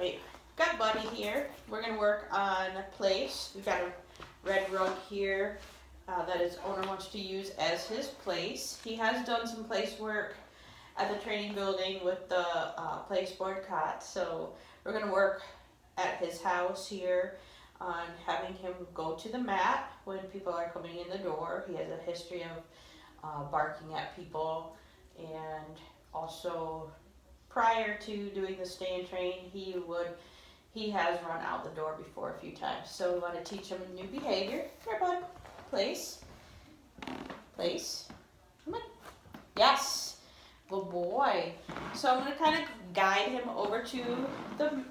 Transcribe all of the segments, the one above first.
right. Got Buddy here. We're going to work on place. We've got a red rug here that his owner wants to use as his place. He has done some place work at the training building with the place board cot. So we're going to work at his house here on having him go to the mat when people are coming in the door. He has a history of barking at people, and also prior to doing the stay and train, he has run out the door before a few times. So we want to teach him a new behavior. Here, bud. Place. Place. Come on. Yes. Good boy. So I'm going to kind of guide him over to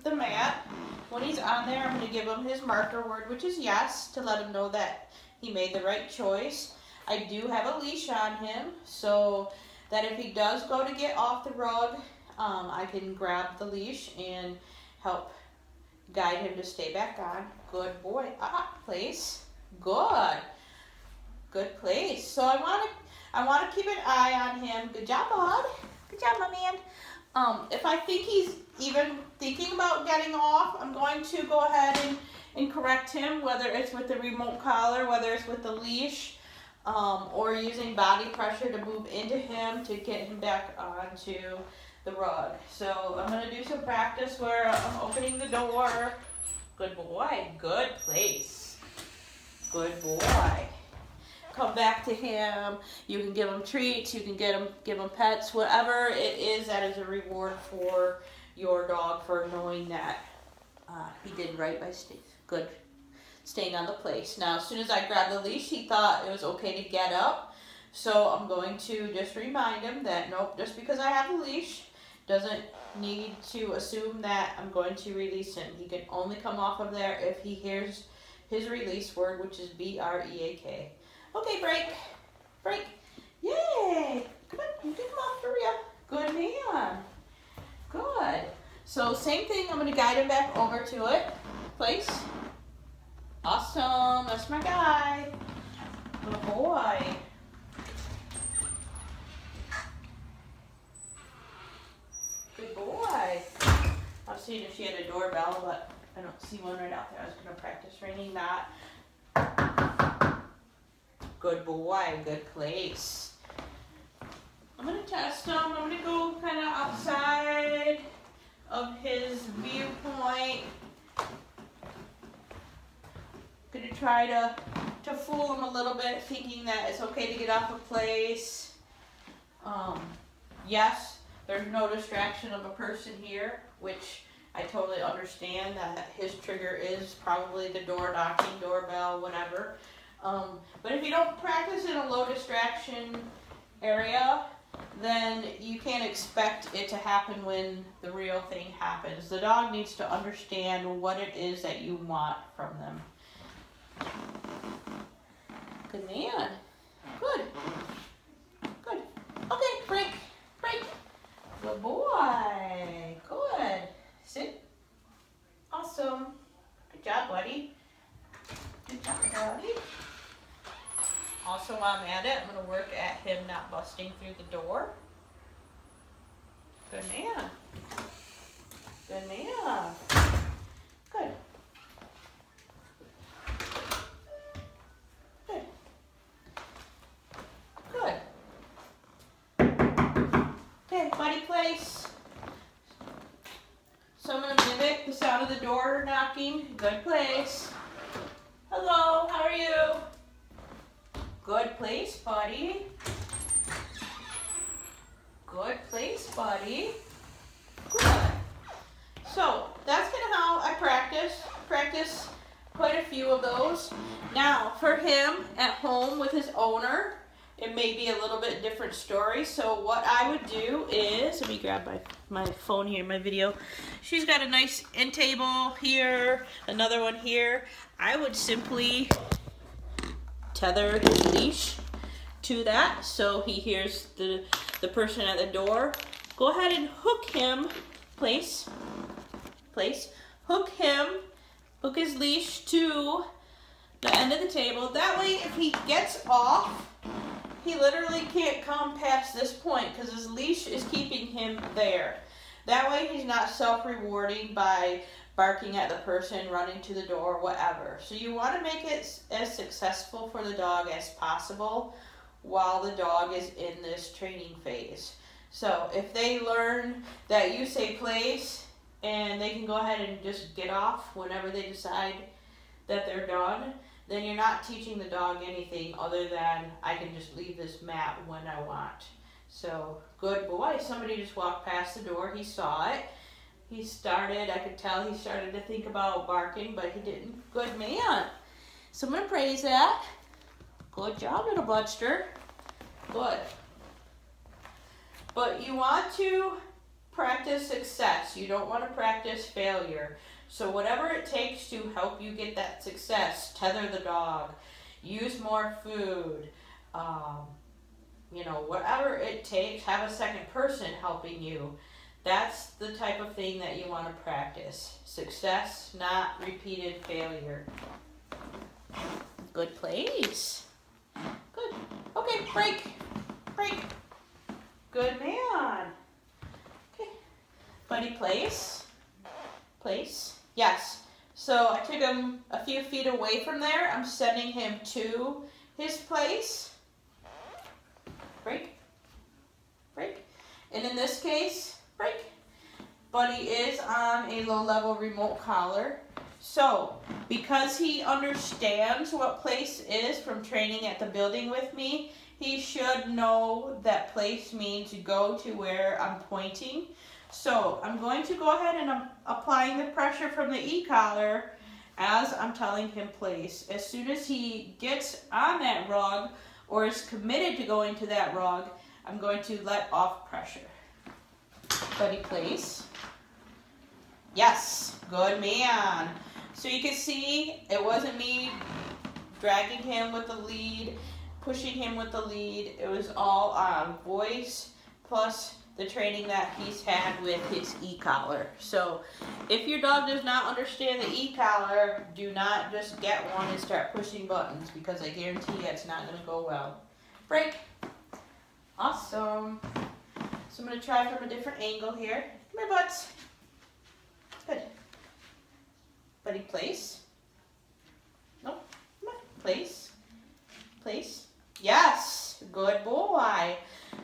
the mat. When he's on there, I'm going to give him his marker word, which is yes, to let him know that he made the right choice. I do have a leash on him, so that if he does go to get off the rug, I can grab the leash and help guide him to stay back on. Good boy. Place. Good. Good place. So I want to keep an eye on him. Good job, bud. Good job, my man. If I think he's even thinking about getting off, I'm going to go ahead and correct him, whether it's with the remote collar, whether it's with the leash, or using body pressure to move into him to get him back onto the rug. So I'm going to do some practice where I'm opening the door. Good boy. Good place. Good boy. Come back to him. You can give him treats. You can give him pets. Whatever it is that is a reward for your dog for knowing that he did right by staying on the place. Now, as soon as I grabbed the leash, he thought it was okay to get up. So I'm going to just remind him that nope, just because I have the leash doesn't need to assume that I'm going to release him. He can only come off of there if he hears his release word, which is B-R-E-A-K. Okay, break. Break. Yay! Come on, you can come off for real. Good man. Good. So same thing, I'm going to guide him back over to it. Place. Awesome. That's my guy. Good boy. Good boy. I was seeing if she had a doorbell, but I don't see one right out there. I was going to practice ringing that. Good boy. Good place. I'm going to test him. I'm going to go kind of outside of his viewpoint. Going to try to fool him a little bit, thinking that it's okay to get off a place. Yes, there's no distraction of a person here, which I totally understand that his trigger is probably the door knocking, doorbell, whatever. But if you don't practice in a low distraction area, then you can't expect it to happen when the real thing happens. The dog needs to understand what it is that you want from them. Good man. Good. Good. Okay, break. Break. Good boy. Good. Sit. Awesome. Good job, buddy. Good job, buddy. Also, while I'm at it, I'm going to work at him not busting through the door. Good man. Good man. Good. Good. Good. Okay, buddy place. So I'm going to mimic the sound of the door knocking. Good place. Hello, how are you? Good place, buddy. Good place, buddy. Good. So that's kind of how I practice quite a few of those. Now, for him at home with his owner, it may be a little bit different story. So what I would do is, let me grab my phone here, my video. She's got a nice end table here, another one here. I would simply tether his leash to that so he hears the person at the door. Go ahead and hook him, place, hook his leash to the end of the table. That way if he gets off, he literally can't come past this point because his leash is keeping him there. That way he's not self-rewarding by barking at the person, running to the door, whatever. So you want to make it as successful for the dog as possible while the dog is in this training phase. So if they learn that you say place and they can go ahead and just get off whenever they decide that they're done, then you're not teaching the dog anything other than I can just leave this mat when I want. So, good boy. Somebody just walked past the door. He saw it. I could tell he started to think about barking, but he didn't. Good man. So I'm going to praise that. Good job, little Budster. Good. But you want to practice success. You don't want to practice failure. So whatever it takes to help you get that success, tether the dog, use more food, whatever it takes, have a second person helping you. That's the type of thing that you want to practice. Success, not repeated failure. Good place. Good. Okay, break. Break. Good man. Okay. Buddy, place. Place. Yes. So I took him a few feet away from there. I'm sending him to his place. Break. Break. And in this case, break. Buddy is on a low-level remote collar. So, because he understands what place is from training at the building with me, he should know that place means go to where I'm pointing. So, I'm going to go ahead and I'm applying the pressure from the e-collar as I'm telling him place. As soon as he gets on that rug or is committed to going to that rug, I'm going to let off pressure. Buddy, place. Yes, good man. So you can see it wasn't me dragging him with the lead, pushing him with the lead. It was all on voice plus the training that he's had with his e-collar. So if your dog does not understand the e-collar, do not just get one and start pushing buttons, because I guarantee you it's not going to go well. Break. Awesome. So I'm going to try from a different angle here. Come here, butts. Good. Buddy, place. Nope. Come on. Place. Place. Yes. Good boy.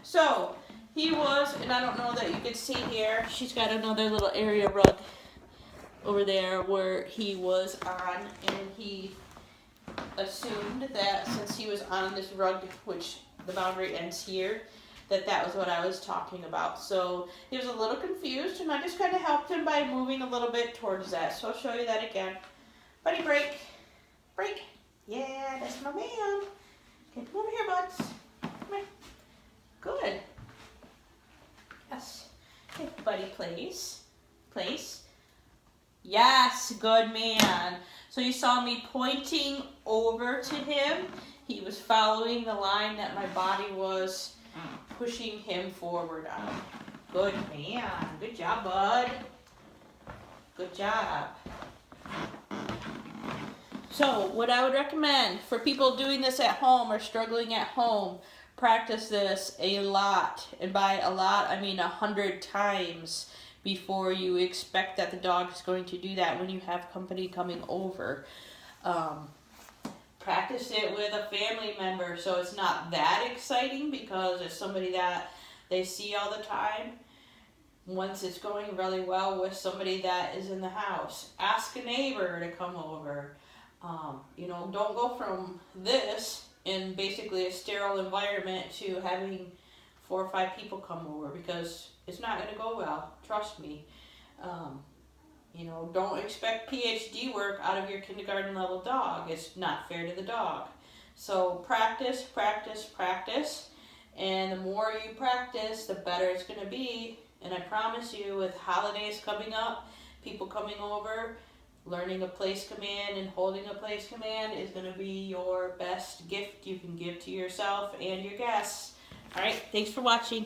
So he was, and I don't know that you can see here, she's got another little area rug over there where he was on, and he assumed that since he was on this rug, which the boundary ends here, that was what I was talking about. So he was a little confused, and I just kind of helped him by moving a little bit towards that. So I'll show you that again. Buddy, break. Break. Yeah, that's my man. Okay, come over here, buds. Come here. Good. Yes. Okay, buddy, place. Place. Yes, good man. So you saw me pointing over to him. He was following the line that my body was pushing him forward on. Good man. Good job, bud. Good job. So what I would recommend for people doing this at home or struggling at home, practice this a lot. And by a lot, I mean 100 times before you expect that the dog is going to do that when you have company coming over. Practice it with a family member so it's not that exciting, because it's somebody that they see all the time. Once it's going really well with somebody that is in the house, ask a neighbor to come over. Don't go from this in basically a sterile environment to having 4 or 5 people come over, because it's not going to go well. Trust me. Don't expect PhD work out of your kindergarten level dog. It's not fair to the dog. So practice, practice, practice. And the more you practice, the better it's going to be. And I promise you, with holidays coming up, people coming over, learning a place command and holding a place command is going to be your best gift you can give to yourself and your guests. All right, thanks for watching.